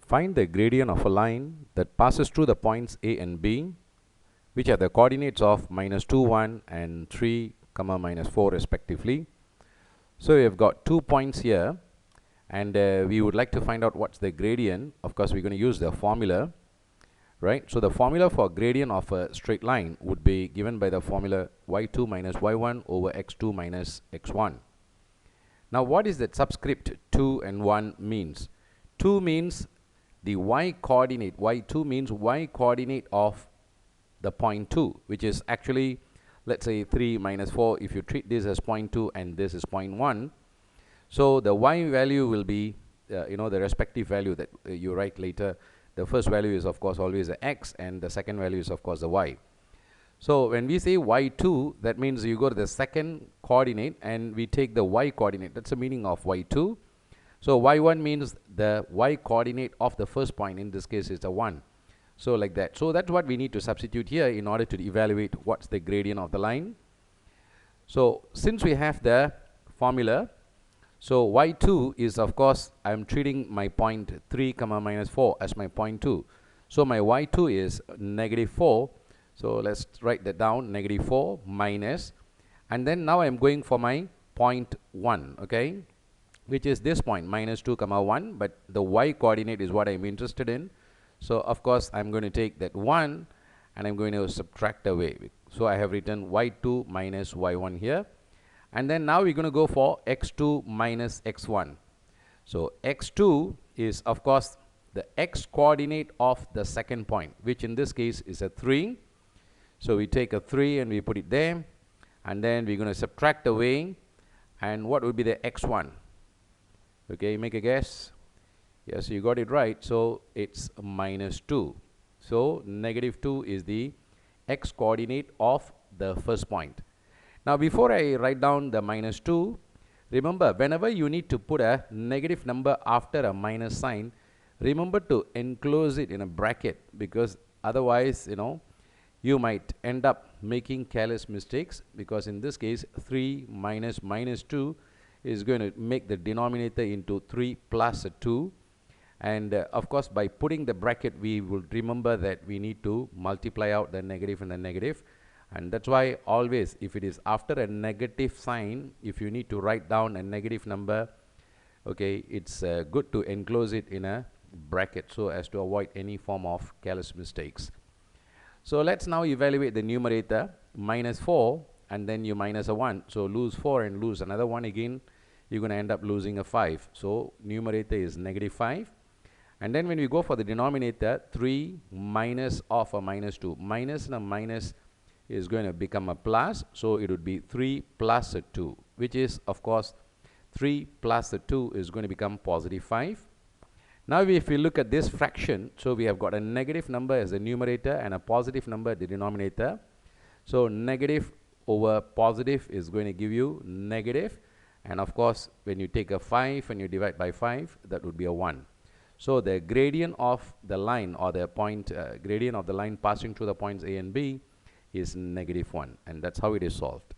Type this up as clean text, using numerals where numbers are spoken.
Find the gradient of a line that passes through the points A and B, which are the coordinates of -2, 1 and 3, -4 respectively. So we have got 2 points here, and we would like to find out what's the gradient. Of course, we're going to use the formula, right? So the formula for gradient of a straight line would be given by the formula y2 minus y1 over x2 minus x1. Now, what is that subscript 2 and 1 means? 2 means the y coordinate. y2 means y coordinate of the point 2, which is actually, let's say 3 minus 4, if you treat this as point 2 and this is point 1. So the y value will be the respective value that you write later. The first value is of course always the x, and the second value is of course the y. So when we say y2, that means you go to the second coordinate and we take the y coordinate. That's the meaning of y2. So y1 means the y coordinate of the first point. In this case is the 1. So like that. So that's what we need to substitute here in order to evaluate what's the gradient of the line. So since we have the formula, so y2 is, of course, I'm treating my point 3, -4 as my point 2. So my y2 is -4. So let's write that down, -4 minus, and then now I'm going for my point 1, okay, which is this point, -2, 1, but the y coordinate is what I'm interested in. So of course I'm going to take that 1 and I'm going to subtract away. So I have written y2 minus y1 here. And then now we're going to go for x2 minus x1. So x2 is of course the x coordinate of the second point, which in this case is a 3. So we take a 3 and we put it there, and then we're going to subtract away, and what would be the x1? Okay, make a guess. Yes, you got it right. So it's -2. So -2 is the x coordinate of the first point. Now before I write down the -2, remember whenever you need to put a negative number after a minus sign, remember to enclose it in a bracket, because otherwise you might end up making careless mistakes, because in this case 3 minus -2 is going to make the denominator into 3 plus 2, and of course by putting the bracket we will remember that we need to multiply out the negative and the negative. And that's why always if it is after a negative sign, if you need to write down a negative number, okay, it's good to enclose it in a bracket so as to avoid any form of careless mistakes. So let's now evaluate the numerator, -4, and then you minus a 1. So lose 4 and lose another 1 again, you're going to end up losing a 5. So numerator is -5. And then when we go for the denominator, 3 minus of a -2. Minus and a minus is going to become a plus, so it would be 3 plus a 2, which is of course 3 plus a 2 is going to become +5. Now if we look at this fraction, so we have got a negative number as the numerator and a positive number at the denominator. So negative over positive is going to give you negative, and of course when you take a 5 and you divide by 5, that would be a 1. So the gradient of the line, or the point gradient of the line passing through the points A and B, is -1, and that's how it is solved.